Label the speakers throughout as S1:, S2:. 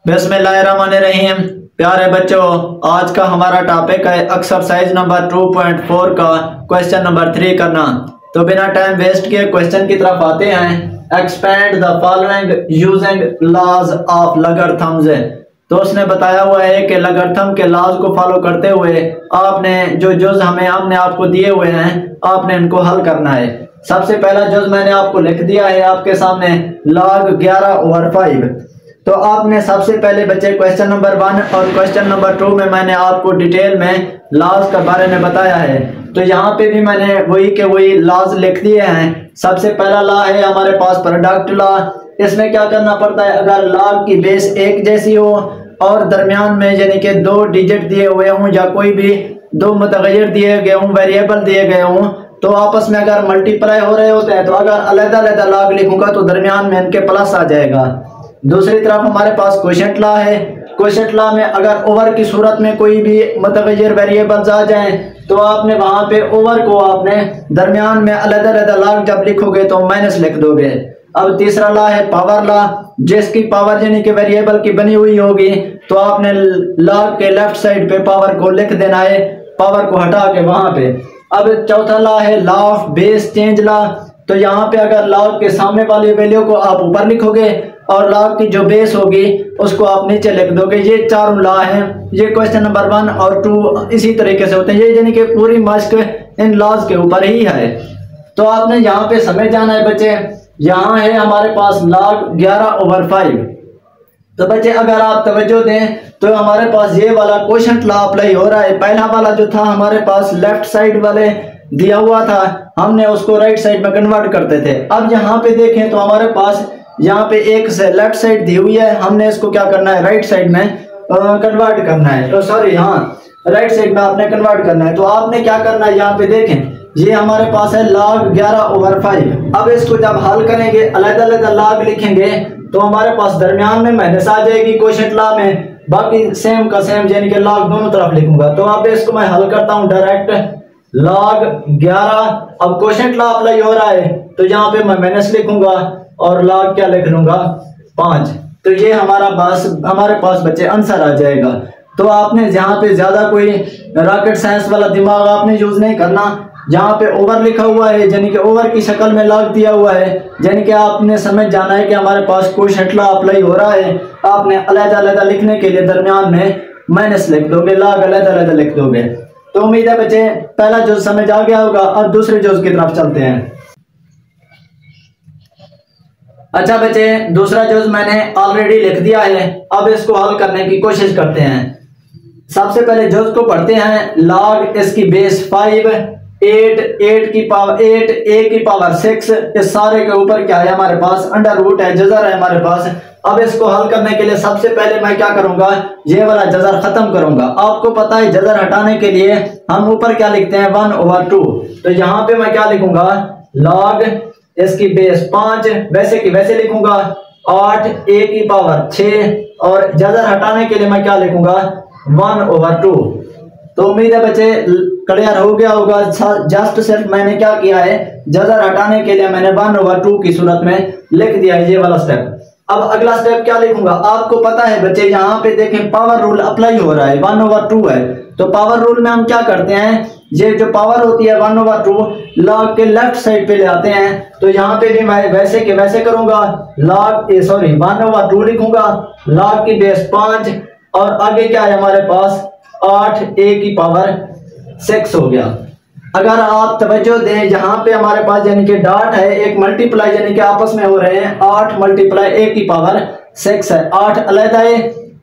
S1: बिस्मिल्लाहिर्रहमानिर्रहीम। प्यारे बच्चों, आज का हमारा टॉपिक है एक्सरसाइज नंबर 2.4 का क्वेश्चन नंबर 3 करना। तो बिना टाइम वेस्ट किए क्वेश्चन की तरफ आते हैं। Expand the following using laws of logarithms. तो उसने बताया हुआ है कि लॉगरिथम के लॉज को फॉलो करते हुए आपने जो जुज हमने आपको दिए हुए हैं आपने इनको हल करना है। सबसे पहला जुज मैंने आपको लिख दिया है आपके सामने, log 11/5। तो आपने सबसे पहले बच्चे क्वेश्चन नंबर 1 और क्वेश्चन नंबर 2 में मैंने आपको डिटेल में लॉज के बारे में बताया है। तो यहाँ पे भी मैंने वही लॉज लिख दिए हैं। सबसे पहला लॉ है हमारे पास प्रोडक्ट लॉ। इसमें क्या करना पड़ता है, अगर लॉग की बेस एक जैसी हो और दरमियान में यानी कि 2 डिजिट दिए हुए हों या कोई भी 2 मुतगय्यर दिए गए हों, वेरिएबल दिए गए हों, तो आपस में अगर मल्टीप्लाई हो रहे होते हैं तो अगर अलग-अलग लॉग लिखूंगा तो दरमियान में इनके प्लस आ जाएगा। दूसरी तरफ हमारे पास क्वोशंट लॉ है। क्वोशंट लॉ में अगर ओवर की सूरत में कोई भी मुतगय्यर वेरिएबल्स आ जाएं तो आपने वहां पे ओवर को आपने दरमियान में अलग-अलग लॉग जब लिखोगे तो माइनस लिख दोगे। अब तीसरा लॉ है पावर लॉ, जिसकी पावर यानी कि वेरिएबल की बनी हुई होगी तो आपने लॉग के लेफ्ट साइड पे पावर को लिख देना है, पावर को हटा के वहां पे। अब चौथा लॉ है law of base change law. तो यहाँ पे अगर लॉग के सामने वाली वैल्यू को आप ऊपर लिखोगे और लॉग की जो बेस होगी उसको आप नीचे लिख दोगे। ये चारों लॉ हैं। ये क्वेश्चन नंबर 1 और 2 इसी तरीके से होते हैं। ये यानी कि पूरी मश्क इन लॉज के ऊपर ही है। तो आपने यहाँ पे समझ जाना है बच्चे। यहाँ है हमारे पास log 11/5। तो बच्चे अगर आप तवज्जो दें तो हमारे पास ये वाला क्वोशंट लॉ अप्लाई हो रहा है। पहला वाला जो था हमारे पास लेफ्ट साइड वाले दिया हुआ था, हमने उसको राइट साइड में कन्वर्ट करते थे। अब यहाँ पे देखें तो हमारे पास यहाँ पे एक से लेफ्ट साइड दी हुई है, हमने इसको क्या करना है राइट साइड में कन्वर्ट करना है। तो सॉरी राइट साइड में आपने कन्वर्ट करना है। तो आपने क्या करना है, यहाँ पे देखें ये हमारे पास है log 11/5। अब इसको जब हल करेंगे अलग-अलग लॉग लिखेंगे तो हमारे पास दरमियान में माइनस आ जाएगी क्वोशंट लॉ में, बाकी सेम का सेम यानी कि लॉग दोनों तरफ लिखूंगा। तो अब इसको मैं हल करता हूं डायरेक्ट log 11। अब क्वोशंट लॉ अप्लाई हो रहा है तो यहाँ पे मैं माइनस लिखूंगा और log क्या लिख लूंगा 5। तो ये हमारे पास बच्चे आंसर आ जाएगा। तो आपने यहाँ पे ज्यादा कोई रॉकेट साइंस वाला दिमाग आपने यूज नहीं करना। जहाँ पे ओवर लिखा हुआ है यानी कि ओवर की शक्ल में लॉग दिया हुआ है, यानी कि आपने समझ जाना है कि हमारे पास क्वोशंट लॉ अप्लाई हो रहा है। आपने अलग-अलग लिखने के लिए दरमियान में माइनस लिख दोगे, लॉग अलग-अलग लिख दोगे। तो उम्मीद है बच्चे पहला जुज समझ आ गया होगा। अब दूसरे जुज की तरफ चलते हैं। अच्छा बच्चे, दूसरा जुज मैंने ऑलरेडी लिख दिया है। अब इसको हल करने की कोशिश करते हैं। सबसे पहले जुज को पढ़ते हैं। log इसकी बेस 5, 8 की पावर 8, a की पावर 6, इस सारे के ऊपर क्या है हमारे पास अंडर रूट है, जजर है हमारे पास। अब इसको हल करने के लिए सबसे पहले मैं क्या करूंगा, ये वाला जजर खत्म करूंगा। आपको पता है जजर हटाने के लिए हम ऊपर क्या लिखते हैं 1/2। तो यहाँ पे मैं क्या लिखूंगा log इसकी बेस 5 वैसे की वैसे लिखूंगा, 8 a की पावर 6 और जजर हटाने के लिए मैं क्या लिखूंगा 1/2। तो उम्मीद है बच्चे क्लियर हो गया होगा। जस्ट सिर्फ मैंने क्या किया है, जजर हटाने के लिए मैंने 1/2 की सूरत में लिख दिया है ये वाला स्टेप। अब अगला स्टेप क्या लिखूंगा, आपको पता है बच्चे यहाँ पे देखें पावर रूल अप्लाई हो रहा है, 1/2 है। तो पावर रूल में हम क्या करते हैं, ये जो पावर होती है 1/2 log के लेफ्ट साइड पे ले आते हैं। तो यहाँ पे भी मैं वैसे के वैसे करूंगा, 1/2 लिखूंगा, log की बेस 5 और आगे क्या है हमारे पास 8 a की पावर 6 हो गया। अगर आप तवज्जो दें यहाँ पे हमारे पास यानी कि डॉट है, एक मल्टीप्लाई यानी कि आपस में हो रहे हैं, 8 × a की पावर 6 है, 8 अलग है,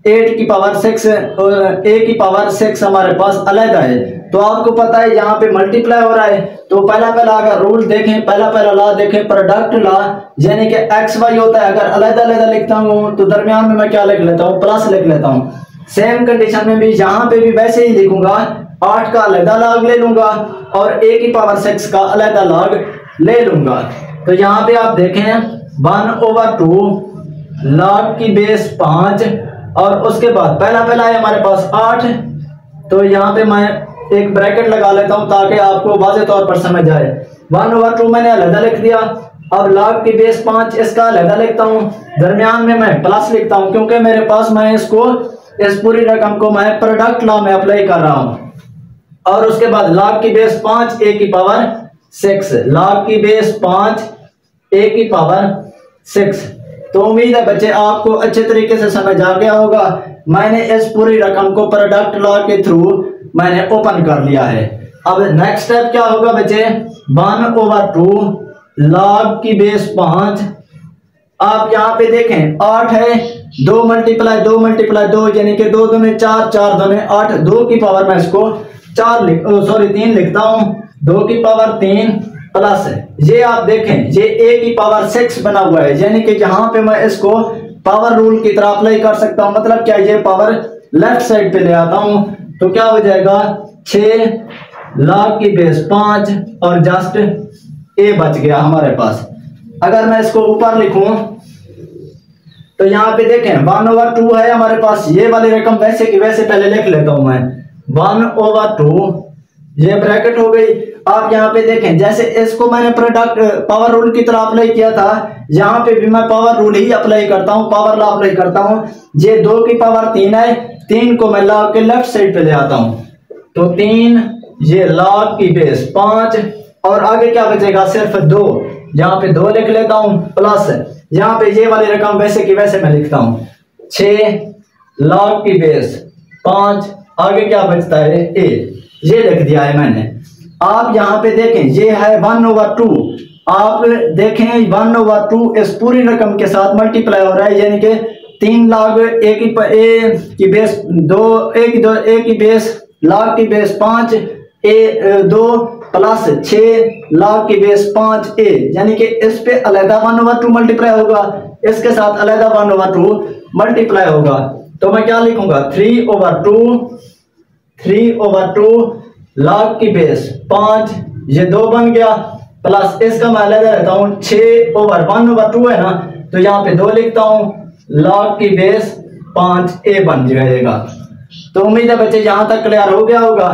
S1: 8 की पावर 6 और a की पावर 6 हमारे पास अलग है। तो आपको पता है यहाँ पे मल्टीप्लाई हो रहा है। तो पहला अगर रूल देखें, पहला लॉ देखें प्रोडक्ट लॉ, यानी कि XY होता है, अगर अलग-अलग लिखता हूँ तो दरमियान में मैं क्या लिख लेता हूँ प्लस लिख लेता हूँ। सेम कंडीशन में भी यहाँ पे भी वैसे ही लिखूंगा, 8 का अलग लॉग ले लूंगा और a की पावर 6 का अलग लॉग ले लूंगा। तो यहाँ पे आप देखें 1/2 log की बेस 5 और उसके बाद पहला है हमारे पास 8। तो यहाँ पे मैं एक ब्रैकेट लगा लेता हूँ ताकि आपको वाज़ेह तौर पर समझ आए। 1/2 मैंने अलग लिख दिया, अब log की बेस 5 इसका अलग लिखता हूँ, दरमियान में मैं प्लस लिखता हूँ क्योंकि मेरे पास मैं इसको इस पूरी रकम को मैं प्रोडक्ट लॉ में अप्लाई कर रहा हूँ। और उसके बाद log की बेस 5 a की पावर 6, log की बेस 5 a की पावर 6। तो उम्मीद है बच्चे आपको अच्छे तरीके से समझ आ गया होगा। मैंने इस पूरी रकम को प्रोडक्ट लॉ के थ्रू मैंने ओपन कर लिया है। अब नेक्स्ट स्टेप क्या होगा बच्चे, 1/2 log की बेस 5। आप यहाँ पे देखें 8 है, 2 मल्टीप्लाई 2 यानी कि 2 दूने 4, 4 दूने 8, 2 की पावर मैं इसको 3 लिखता हूँ, 2 की पावर 3 प्लस ये आप देखें ये a की पावर 6 बना हुआ है, यानी कि यहाँ पे मैं इसको पावर रूल की तरह अप्लाई कर सकता हूँ। मतलब क्या, ये पावर लेफ्ट साइड पे ले आता हूँ तो क्या हो जाएगा 6 log की बेस 5 और जस्ट a बच गया हमारे पास। अगर मैं इसको ऊपर लिखूं तो यहाँ पे देखें 1/2 है हमारे पास, ये वाली रकम वैसे की वैसे पहले लिख लेता हूं मैं, 1/2 ये ब्रैकेट हो गई। आप यहाँ पे देखें जैसे इसको मैंने प्रोडक्ट पावर रूल की तरह अप्लाई किया था, यहाँ पे भी मैं पावर रूल ही अप्लाई करता हूँ, पावर लॉ अप्लाई करता हूँ। ये 2 की पावर 3 है, 3 को मैं log के लेफ्ट साइड पे ले आता हूँ तो 3, ये log की बेस 5 और आगे क्या बचेगा सिर्फ 2, यहाँ पे 2 लिख लेता हूँ प्लस यहाँ पे ये वाली रकम वैसे की वैसे मैं लिखता हूँ 6 log की बेस 5, आगे क्या बचता है a, ये लिख दिया है मैंने। आप यहाँ पे देखें ये है 1/2, आप देखें 1/2 इस पूरी रकम के साथ मल्टीप्लाई हो रहा है, यानी कि 3 log a की बेस 2 a की बेस log की बेस 5 a 2 प्लस 6 log की बेस 5 a, यानी कि इस पे अलग 1/2 मल्टीप्लाई होगा, इसके साथ अलग 1/2 मल्टीप्लाई होगा। तो मैं क्या लिखूंगा 3/2 log की बेस 5, ये 2 बन गया प्लस इसका मैं अलग रहता हूँ 6/1/2 है ना, तो यहाँ पे 2 लिखता हूँ, log की बेस 5 a बन जाएगा। तो उम्मीद है बच्चे यहाँ तक क्लियर हो गया होगा।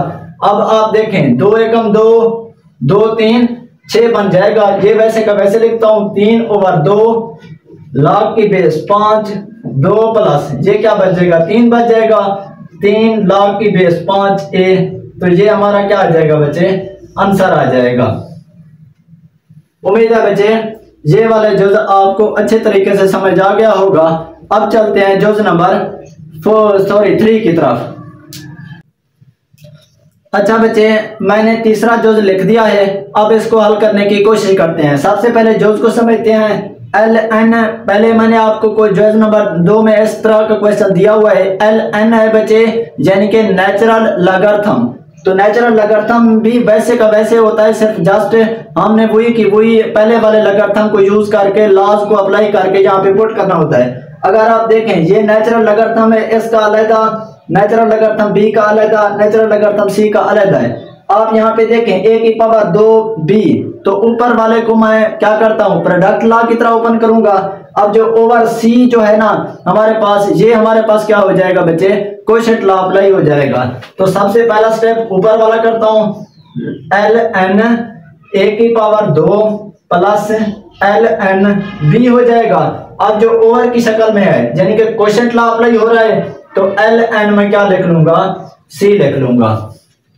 S1: अब आप देखें 2 एकम 2, 2 3 6 बन जाएगा, ये वैसे का वैसे लिखता हूँ 3/2 log की बेस 5 2 प्लस ये क्या बच जाएगा 3 बच जाएगा, 3 log की बेस 5 a, तो ये हमारा क्या आ जाएगा बच्चे आंसर आ जाएगा। उम्मीद है बच्चे ये वाले जुज आपको अच्छे तरीके से समझ आ गया होगा। अब चलते हैं जुज नंबर 3 की तरफ। अच्छा बच्चे मैंने तीसरा जुज लिख दिया है, अब इसको हल करने की कोशिश करते हैं। सबसे पहले जुज को समझते हैं ln, पहले मैंने आपको कोई जुज नंबर 2 में इस तरह का क्वेश्चन दिया हुआ है, ln है बच्चे यानी कि नेचुरल लॉगरिथम। तो नेचुरल लॉगरिथम भी वैसे का वैसे होता है, सिर्फ जस्ट हमने वही पहले वाले लॉगरिथम को यूज करके लॉज को अप्लाई करके यहाँ पे पुट करना होता है। अगर आप देखें ये नेचुरल लॉगरिथम है, इसका अलग, नेचुरल लॉगरिथम b का अलग, नेचुरल लॉगरिथम c का अलग है। आप यहाँ पे देखें a की पावर 2b, तो ऊपर वाले को मैं क्या करता हूँ प्रोडक्ट लॉ की तरह ओपन करूंगा। अब जो ओवर c जो है ना हमारे पास, ये हमारे पास क्या हो जाएगा बच्चे कोशेंट लॉ अप्लाई हो जाएगा। तो सबसे पहला स्टेप ऊपर वाला करता हूँ, ln a की पावर 2 प्लस ln b हो जाएगा। अब जो ओवर की शक्ल में है यानी कि कोशेंट लॉ अप्लाई हो रहा है, तो ln में क्या लिख लूंगा c लिख लूंगा।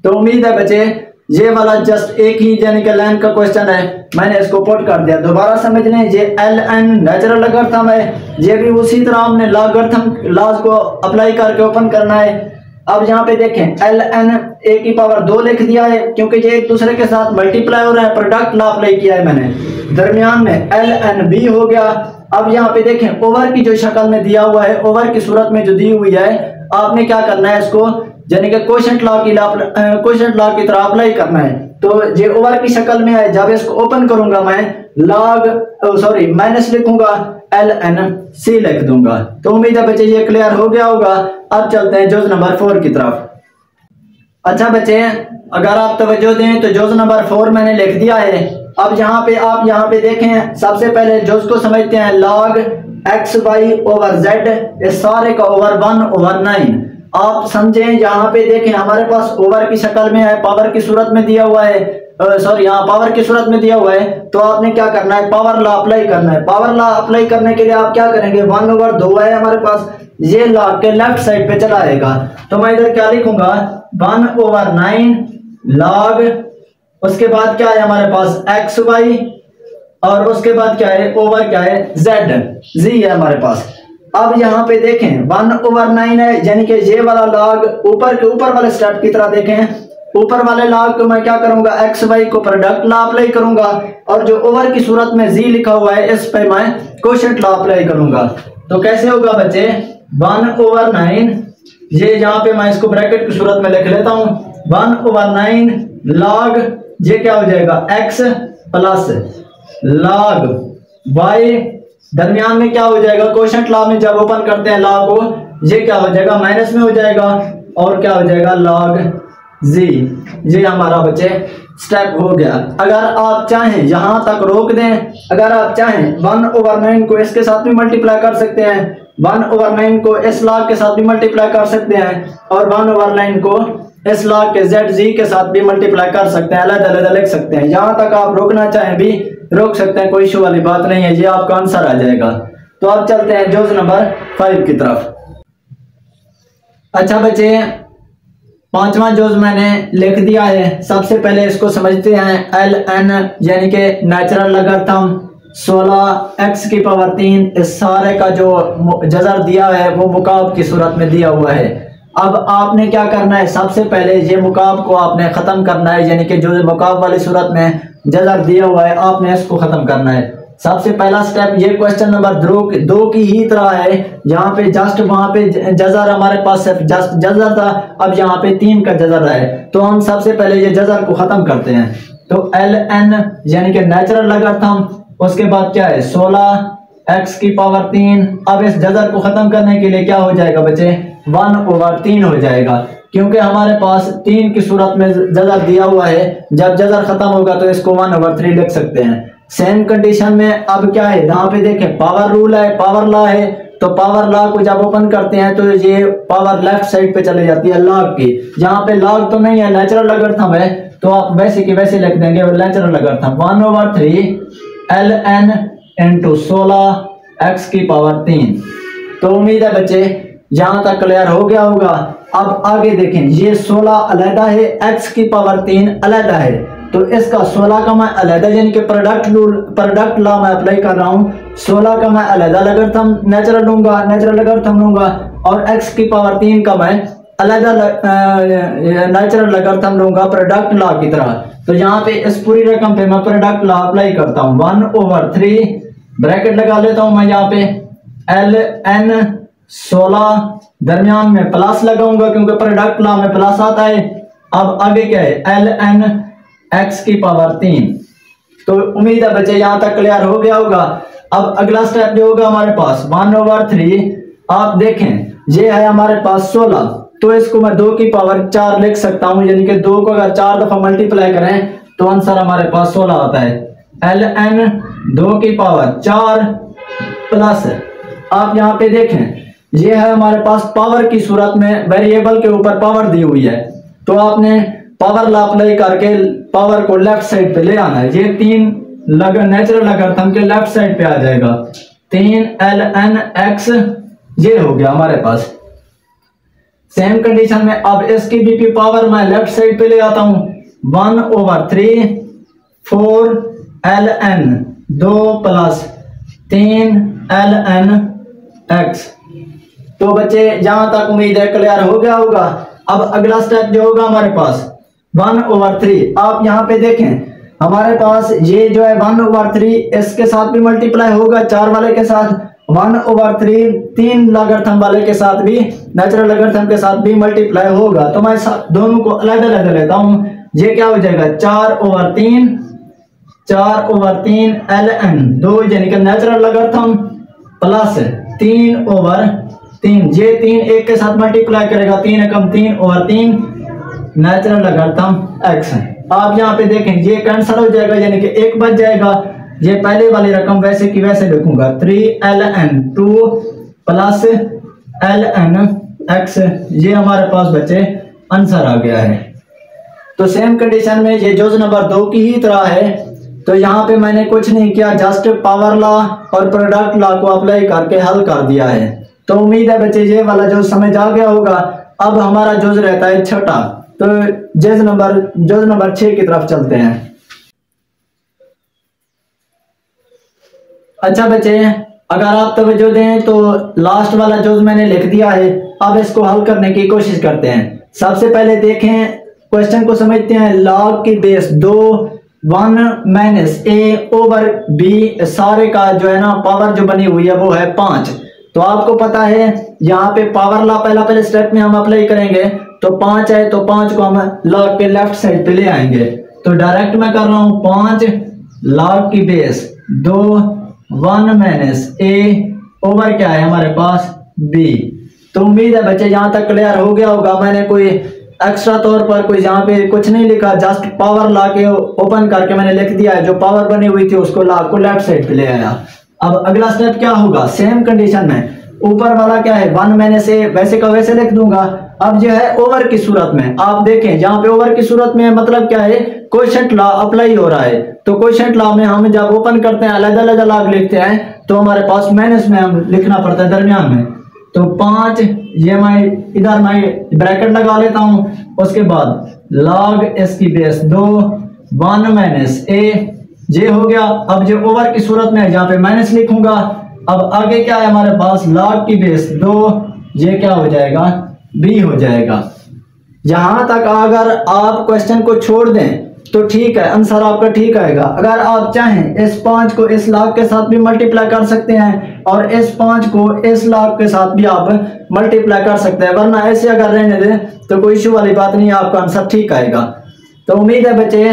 S1: तो उम्मीद है बच्चे ये वाला जस्ट एक ही यानी कि लाइन का क्वेश्चन है, मैंने इसको पुट कर दिया। दोबारा समझ लें ये ln नेचुरल लॉगरिथम है, ये भी उसी तरह हमने लॉगरिथम लॉज को अप्लाई करके ओपन करना है। अब यहाँ पे देखें ln a की पावर 2 लिख दिया है क्योंकि ये एक दूसरे के साथ मल्टीप्लाई हो रहा है, प्रोडक्ट लॉ अप्लाई किया है मैंने। दरमियान में ln b हो गया। अब यहाँ पे देखें ओवर की जो शक्ल में दिया हुआ है, ओवर की सूरत में जो दी हुई है, आपने क्या करना है इसको यानी कि कोशेंट लॉ की तरह अप्लाई करना है। तो ये ओवर की शक्ल में है, जब इसको ओपन करूंगा मैं माइनस लिखूंगा ln c लिख दूंगा। तो उम्मीद है बच्चे ये क्लियर हो गया होगा। अब चलते हैं जुज नंबर 4 की तरफ। अच्छा बच्चे अगर आप तवज्जो दें तो जुज नंबर 4 मैंने लिख दिया है। अब आप यहाँ पे देखें, सबसे पहले जुज को समझते हैं, log xy ओवर z, इस सारे का ओवर 1/9। आप समझें यहाँ पे देखें हमारे पास ओवर की शक्ल में है, पावर की सूरत में दिया हुआ है। सॉरी यहाँ पावर की सूरत में दिया हुआ है, तो आपने क्या करना है, पावर लॉ अप्लाई करना है। पावर लॉ अप्लाई करने के लिए आप क्या करेंगे, 1/2 है हमारे पास, ये लॉग के लेफ्ट साइड पे चला आएगा। तो मैं इधर क्या लिखूंगा, 1/9 लॉग, उसके बाद क्या है हमारे पास एक्स वाई, और उसके बाद क्या है ओवर क्या है जेड, जी है हमारे पास। अब यहाँ पे देखें 1/9 है, यानी कि ये वाला लॉग ऊपर के ऊपर वाले स्टेप की तरह देखें, ऊपर वाले लॉग को मैं क्या करूंगा, एक्स वाई को प्रोडक्ट लॉ अप्लाई करूंगा, और जो ओवर की सूरत में जी लिखा हुआ है इस पे मैं कोशेंट लॉ अप्लाई करूंगा। तो कैसे होगा बच्चे, 1/9, ये यहाँ पे मैं इसको ब्रैकेट की सूरत में लिख लेता हूं, 1/9 लॉग, ये क्या हो जाएगा एक्स प्लस लॉग वाई, दरमियान में क्या हो जाएगा, कोशेंट लॉ में जब ओपन करते हैं लॉ को, ये क्या हो जाएगा माइनस में हो जाएगा, और क्या हो जाएगा लॉग जी। ये हमारा बच्चे स्टेप हो गया। अगर आप चाहें यहां तक रोक दें, अगर आप चाहें 1/9 को इसके साथ भी मल्टीप्लाई कर सकते हैं, 1/9 को इस लॉग के साथ भी मल्टीप्लाई कर सकते हैं, और 1/9 को इस लॉग के जेड जी के साथ भी मल्टीप्लाई कर सकते हैं, अलग अलग लिख सकते हैं। यहां तक आप रोकना चाहें भी रोक सकते हैं, कोई इशू वाली बात नहीं है, ये आपका आंसर आ जाएगा। तो अब चलते हैं जोज नंबर 5 की तरफ। अच्छा बच्चे, 5वां जोज मैंने लिख दिया है। सबसे पहले इसको समझते हैं, ln यानी कि नेचुरल लॉगरिथम 16x की पावर 3, इस सारे का जो जजर दिया है वो मुकाब की सूरत में दिया हुआ है। अब आपने क्या करना है, सबसे पहले ये मुकाब को आपने खत्म करना है, यानी कि जो मुकाब वाली सूरत में जजर दिया हुआ है आपने इसको खत्म करना है। सबसे पहला स्टेप, ये क्वेश्चन नंबर 2 की ही तरह है, यहाँ पे जस्ट वहां पे जजर हमारे पास सिर्फ जस्ट जजर था, अब यहाँ पे 3 का जजर है, तो हम सबसे पहले ये जजर को खत्म करते हैं। तो ln यानी कि नेचुरल लॉगरिथम, उसके बाद क्या है 16x की पावर 3। अब इस जजर को खत्म करने के लिए क्या हो जाएगा बच्चे, 1/3 हो जाएगा, क्योंकि हमारे पास 3 की सूरत में जजर दिया हुआ है, जब जजर खत्म होगा तो इसको 1/3 लिख सकते हैं। सेम कंडीशन में अब क्या है, यहाँ पे देखें पावर रूल है, पावर लॉ है, तो पावर लॉ को जब ओपन करते हैं तो ये पावर लेफ्ट साइड पे चले जाती है लॉग की। यहाँ पे लॉग तो नहीं है, नेचुरल लॉगरिथम है, तो आप वैसे की वैसे लिख देंगे natural logarithm 1/3 ln into 16x की पावर 3। तो उम्मीद है बच्चे यहाँ तक क्लियर हो गया होगा। अब आगे देखें, ये 16 अलहदा है, x की पावर 3 अलहदा है, तो इसका 16 का मैं अलहदा यानी कि प्रोडक्ट लॉ में अप्लाई कर रहा हूँ, 16 का मैं अलहदा लॉगरिथम नेचुरल लॉगरिथम लूंगा, और x की पावर 3 का मैं अलहदा नेचुरल लॉगरिथम लूंगा प्रोडक्ट लॉ की तरह। तो यहाँ पे इस पूरी रकम पे मैं प्रोडक्ट लॉ अप्लाई करता हूँ, 1/3 ब्रैकेट लगा लेता हूँ मैं यहाँ पे, ln 16 दरमियान में प्लस लगाऊंगा क्योंकि प्रोडक्ट लॉ में प्लस आता है। अब आगे क्या है, ln x की पावर 3। तो उम्मीद है बच्चे यहाँ तक क्लियर हो गया होगा। अब अगला स्टेप जो होगा हमारे पास 1/3, आप देखें ये है हमारे पास 16, तो इसको मैं 2 की पावर 4 लिख सकता हूँ, यानी कि 2 को अगर 4 दफा मल्टीप्लाई करें तो आंसर हमारे पास 16 आता है। ln 2 की पावर 4 प्लस, आप यहाँ पे देखें ये है हमारे पास पावर की सूरत में, वेरिएबल के ऊपर पावर दी हुई है, तो आपने पावर लॉ अप्लाई करके पावर को लेफ्ट साइड पे ले आना है। ये 3 नेचुरल लॉगरिथम के लेफ्ट साइड पे आ जाएगा, 3 ln x, ये हो गया हमारे पास। सेम कंडीशन में अब इसकी भी पावर मैं लेफ्ट साइड पे ले आता हूं, 1/3 4 ln 2 प्लस 3 ln x। तो बच्चे यहां तक उम्मीद है क्लियर हो गया होगा। अब अगला स्टेप जो होगा हमारे पास 1/3, आप यहां पे देखें हमारे पास ये जो है 1/3 इसके साथ भी मल्टीप्लाई होगा, 4 वाले के साथ, 1/3 3 लॉगरिथम वाले के साथ भी, नेचुरल लॉगरिथम के साथ भी मल्टीप्लाई होगा। तो मैं दोनों को अलग अलग लेता हूं, ये क्या हो जाएगा 4/3 ln 2 यानी कि नेचुरल लॉगरिथम प्लस 3/3, ये 3 एक के साथ मल्टीप्लाई करेगा, 3 एकम 3/3 नेचुरल लॉगरिथम x। आप यहाँ पे देखें ये कैंसिल हो जाएगा, यानी कि 1 बच जाएगा। ये पहले वाली रकम वैसे की वैसे लिखूंगा, 3 ln 2 प्लस ln x। ये हमारे पास बच्चे आंसर आ गया है। तो सेम कंडीशन में ये जुज नंबर 2 की ही तरह है। तो यहाँ पे मैंने कुछ नहीं किया, जस्ट पावर लॉ और प्रोडक्ट लॉ को अप्लाई करके हल कर दिया है। तो उम्मीद है बच्चे ये वाला जुज समझ आ गया होगा। अब हमारा जुज रहता है छठा। तो जुज नंबर 6 की तरफ चलते हैं। अच्छा बच्चे, अगर आप तवज्जो दें तो लास्ट वाला जुज मैंने लिख दिया है। अब इसको हल करने की कोशिश करते हैं। सबसे पहले देखें, क्वेश्चन को समझते हैं। लॉग की बेस 2 1 माइनस ए ओवर बी, सारे का जो है ना पावर जो बनी हुई है वो है 5। तो आपको पता है यहाँ पे पावर लॉ पहले स्टेप में हम अप्लाई करेंगे। तो 5 है तो 5 को हम लॉग के लेफ्ट साइड पे ले आएंगे। तो डायरेक्ट मैं कर रहा हूँ 5 लॉग की बेस 2 1 माइनस ए ओवर क्या है हमारे पास बी। तो उम्मीद है बच्चे यहाँ तक क्लियर हो गया होगा। मैंने कोई एक्स्ट्रा तौर पर कोई यहाँ पे कुछ नहीं लिखा, जस्ट पावर ला के ओपन करके मैंने लिख दिया है। जो पावर बनी हुई थी उसको ला को लेफ्ट साइड पे ले आया। अब अगला स्टेप क्या होगा, सेम कंडीशन में ऊपर वाला क्या है 1 माइनस ए, वैसे का वैसे लिख दूंगा। अब जो है ओवर की सूरत में आप देखें, जहां पे ओवर की सूरत में मतलब क्या है, कोएफिशिएंट लॉ अप्लाई हो रहा है। तो कोएफिशिएंट लॉ में हम जब ओपन करते हैं अलग अलग लिखते हैं तो हमारे पास माइनस में हम लिखना पड़ता है दरमियान में। तो 5 ये मैं इधर मैं ब्रैकेट लगा लेता हूं। उसके बाद लॉग इसकी बेस 2 1 माइनस ए, ये हो गया। अब जो ओवर की सूरत में है जहां पे माइनस लिखूंगा। अब आगे क्या है हमारे पास, लॉग की बेस 2, ये क्या हो जाएगा बी हो जाएगा। यहां तक अगर आप क्वेश्चन को छोड़ दें तो ठीक है, आंसर आपका ठीक आएगा। अगर आप चाहें इस 5 को इस लॉग के साथ भी मल्टीप्लाई कर सकते हैं और इस 5 को इस लॉग के साथ भी आप मल्टीप्लाई कर सकते हैं, वरना ऐसे अगर रहने दें तो कोई इशू वाली बात नहीं, आपका आंसर ठीक आएगा। तो उम्मीद है बच्चे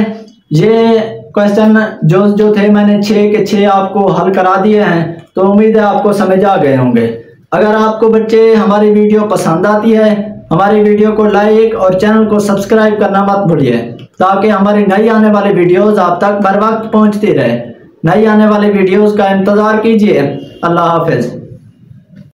S1: ये क्वेश्चन जो थे मैंने 6 के 6 आपको हल करा दिए हैं। तो उम्मीद है आपको समझ आ गए होंगे। अगर आपको बच्चे हमारी वीडियो पसंद आती है, हमारी वीडियो को लाइक और चैनल को सब्सक्राइब करना मत भूलिए, ताकि हमारी नई आने वाली वीडियोस आप तक बर वक्त पहुंचती रहे। नई आने वाली वीडियोस का इंतजार कीजिए। अल्लाह हाफिज।